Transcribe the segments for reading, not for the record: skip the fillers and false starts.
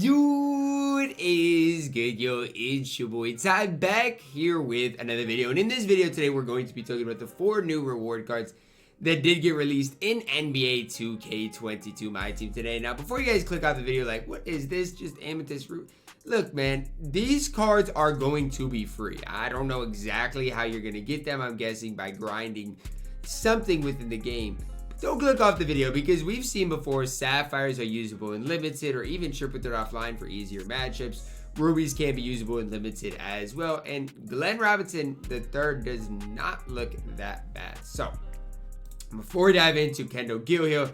Dude, is good, yo? It's your boy Ty back here with another video, and in this video today we're going to be talking about the 4 new reward cards that did get released in NBA 2K22 MyTEAM today. Now, before you guys click off the video, like, what is this? Just amethyst root? Look, man, these cards are going to be free. I don't know exactly how you're gonna get them. I'm guessing by grinding something within the game. Don't click off the video because we've seen before sapphires are usable in limited or even triple-threat offline for easier matchups. Rubies can be usable in limited as well. And Glenn Robinson III does not look that bad. So before we dive into Kendall Gill here,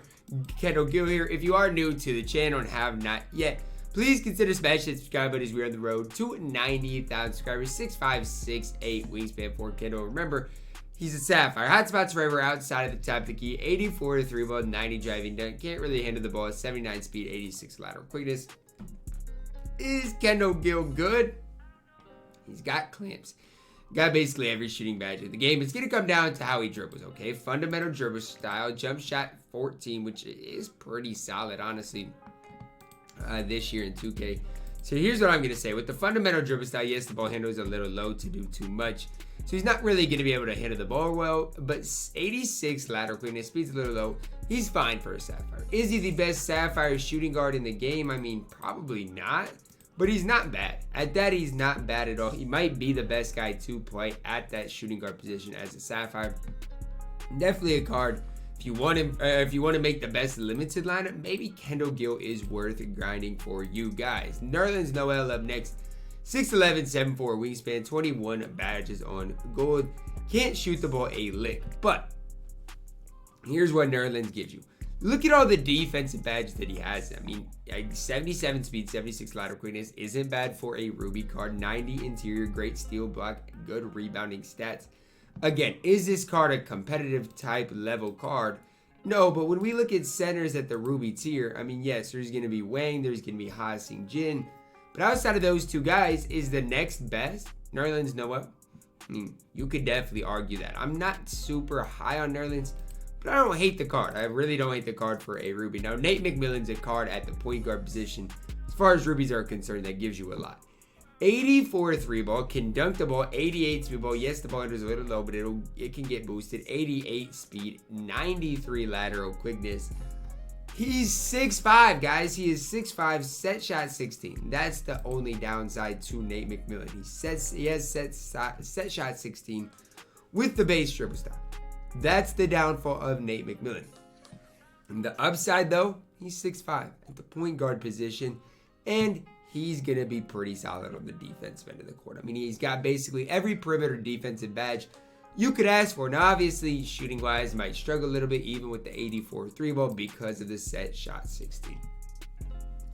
if you are new to the channel and have not yet, please consider smashing the subscribe button as we are on the road to 90,000 subscribers, 6'5", 6'8" wingspan for Kendall. Remember, he's a sapphire. Hotspots forever outside of the top of the key. 84 3 ball, 90 driving dunk. Can't really handle the ball. 79 speed, 86 lateral quickness. Is Kendall Gill good? He's got clamps. Got basically every shooting badge of the game. It's going to come down to how he dribbles, okay? Fundamental dribble style. Jump shot 14, which is pretty solid, honestly, this year in 2K. So here's what I'm going to say. With the fundamental dribble style, yes, the ball handle is a little low to do too much. So he's not really going to be able to handle the ball well, but 86 lateral quickness, speed's a little low. He's fine for a sapphire. Is he the best sapphire shooting guard in the game? I mean, probably not, but he's not bad. At that, he's not bad at all. He might be the best guy to play at that shooting guard position as a sapphire. Definitely a card. If you want to make the best limited lineup, maybe Kendall Gill is worth grinding for you guys. Nerlans Noel up next. 6'11", 7'4", wingspan, 21 badges on gold. Can't shoot the ball a lick, but here's what Nerlens gives you. Look at all the defensive badges that he has. I mean, 77 speed, 76 lateral quickness isn't bad for a Ruby card. 90 interior, great steal block, good rebounding stats. Again, is this card a competitive type level card? No, but when we look at centers at the Ruby tier, I mean, yes, there's going to be Wang, there's going to be Ha Sing Jin. But outside of those two guys, is the next best Nerlans Noel? I mean, you could definitely argue that. I'm not super high on Nerlans, but I don't hate the card. I really don't hate the card for a Ruby. Now, Nate McMillan's a card at the point guard position. As far as Rubies are concerned, that gives you a lot. 84 3 ball, can dunk the ball, 88 speed ball. Yes, the ball is a little low, but it can get boosted. 88 speed, 93 lateral quickness. He's 6'5", guys. He is 6'5", set shot 16. That's the only downside to Nate McMillan. He has set shot 16 with the base dribble style. That's the downfall of Nate McMillan. And the upside, though, he's 6'5" at the point guard position, and he's going to be pretty solid on the defensive end of the court. I mean, he's got basically every perimeter defensive badge you could ask for. Now, obviously, shooting-wise, might struggle a little bit even with the 84 3 ball because of the set shot 16.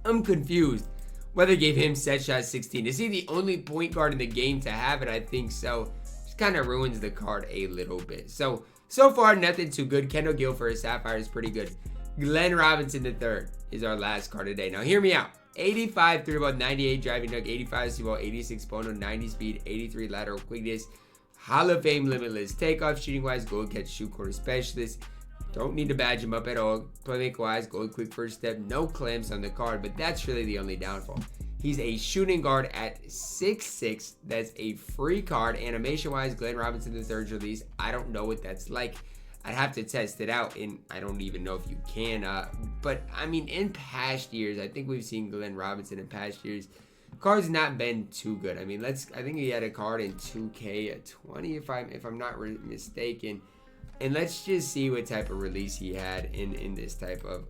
I'm confused whether they gave him set shot 16. Is he the only point guard in the game to have it? I think so. Just kind of ruins the card a little bit. So far, nothing too good. Kendall Gill for a sapphire is pretty good. Glenn Robinson III is our last card today. Now, hear me out. 85 3 ball, 98 driving dunk, 85 speed ball, 86 bono, 90 speed, 83 lateral quickness. Hall of Fame limitless takeoff, shooting wise, gold catch, shoot corner specialist. Don't need to badge him up at all. Playmaker wise, gold quick first step, no clamps on the card, but that's really the only downfall. He's a shooting guard at 6'6". That's a free card. Animation wise, Glenn Robinson III's release. I don't know what that's like. I'd have to test it out, and I don't even know if you can. But I mean, in past years, I think we've seen Glenn Robinson in past years. Card's not been too good. I mean, I think he had a card in 2K20 if I'm not mistaken. And let's just see what type of release he had in this type of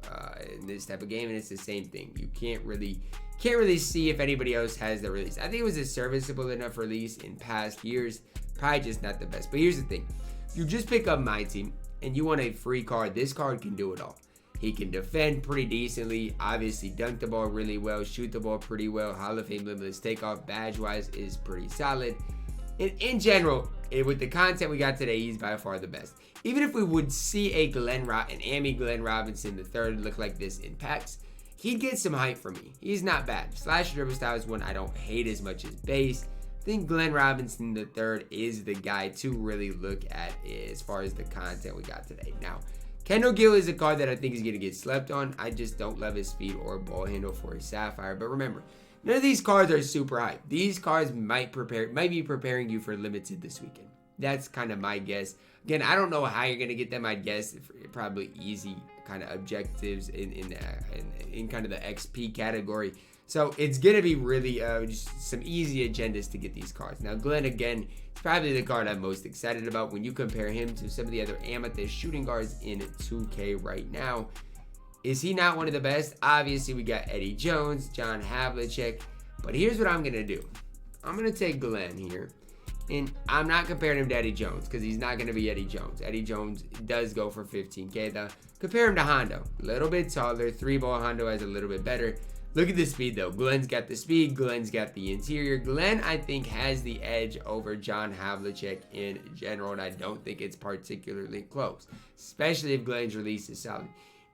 game, and it's the same thing. You can't really see if anybody else has the release. I think it was a serviceable enough release in past years. Probably just not the best. But here's the thing. You just pick up MyTEAM and you want a free card. This card can do it all. He can defend pretty decently, obviously dunk the ball really well, shoot the ball pretty well. Hall of Fame limitless takeoff badge-wise is pretty solid. And in general, with the content we got today, he's by far the best. Even if we would see an Amy Glenn Robinson III look like this in packs, he'd get some hype from me. He's not bad. Slash dribble style is one I don't hate as much as base. I think Glenn Robinson III is the guy to really look at as far as the content we got today. Now, Kendall Gill is a card that I think is going to get slept on. I just don't love his speed or ball handle for his sapphire. But remember, none of these cards are super hype. These cards might be preparing you for limited this weekend. That's kind of my guess. Again, I don't know how you're going to get them. I'd guess probably easy kind of objectives in kind of the XP category. So it's going to be really just some easy agendas to get these cards. Now, Glenn, again, is probably the card I'm most excited about when you compare him to some of the other amethyst shooting guards in 2K right now. Is he not one of the best? Obviously, we got Eddie Jones, John Havlicek. But here's what I'm going to do. I'm going to take Glenn here. And I'm not comparing him to Eddie Jones because he's not going to be Eddie Jones. Eddie Jones does go for 15K though. Compare him to Hondo. A little bit taller. 3-ball Hondo has a little bit better. Look at the speed though. Glenn's got the speed. Glenn's got the interior. Glenn, I think, has the edge over John Havlicek in general. And I don't think it's particularly close. Especially if Glenn's release is solid.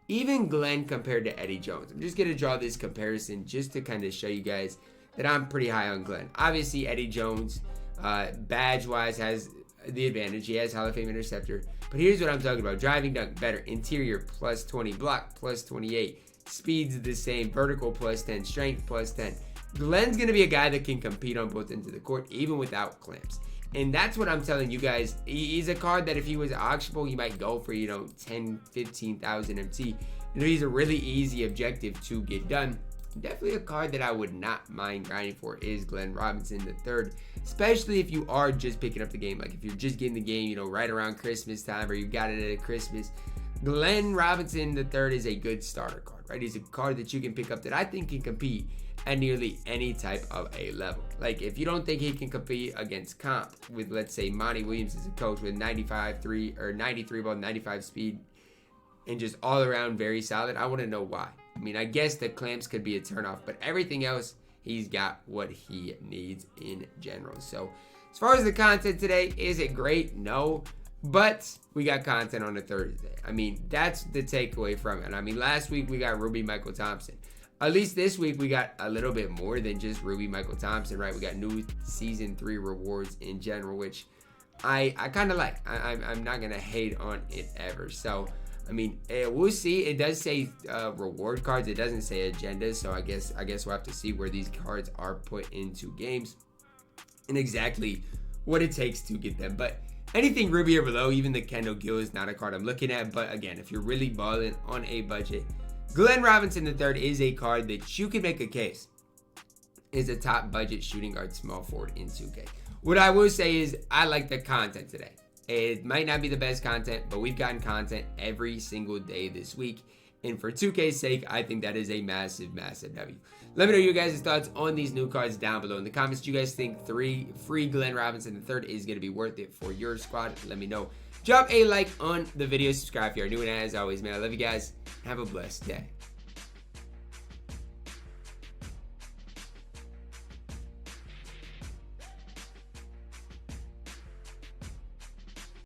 Even Glenn compared to Eddie Jones. I'm just going to draw this comparison just to kind of show you guys that I'm pretty high on Glenn. Obviously, Eddie Jones, badge-wise, has the advantage. He has Hall of Fame interceptor. But here's what I'm talking about. Driving dunk, better. Interior, plus 20. Block, plus 28. Speed's the same. Vertical, plus 10. Strength, plus 10. Glenn's going to be a guy that can compete on both ends of the court, even without clamps. And that's what I'm telling you guys. He's a card that if he was auctionable, you might go for, 10, 15,000 MT. He's a really easy objective to get done. Definitely a card that I would not mind grinding for is Glenn Robinson III, especially if you are just picking up the game. Like if you're just getting the game, right around Christmas time, or you got it at Christmas. Glenn Robinson III is a good starter card, right? He's a card that you can pick up that I think can compete at nearly any type of a level. Like if you don't think he can compete against comp with, let's say, Monty Williams as a coach with 93 ball, 95 speed, and just all around very solid, I want to know why. I mean, I guess the clamps could be a turnoff, but everything else, he's got what he needs in general. So as far as the content today, is it great? No, but we got content on a Thursday. I mean, that's the takeaway from it. I mean, last week we got Ruby Michael Thompson. At least this week we got a little bit more than just Ruby Michael Thompson, right? We got new season 3 rewards in general, which I kind of like. I'm not gonna hate on it ever. So I mean, we'll see. It does say reward cards. It doesn't say agendas. So I guess we'll have to see where these cards are put into games and exactly what it takes to get them. But anything Ruby or below, even the Kendall Gill is not a card I'm looking at. But again, if you're really balling on a budget, Glenn Robinson III is a card that you can make a case is a top budget shooting guard small forward in 2K. What I will say is I like the content today. It might not be the best content, but we've gotten content every single day this week. And for 2K's sake, I think that is a massive, massive W. Let me know your guys' thoughts on these new cards down below in the comments. Do you guys think 3 free Glenn Robinson III is going to be worth it for your squad? Let me know. Drop a like on the video. Subscribe if you are new. And as always, man, I love you guys. Have a blessed day.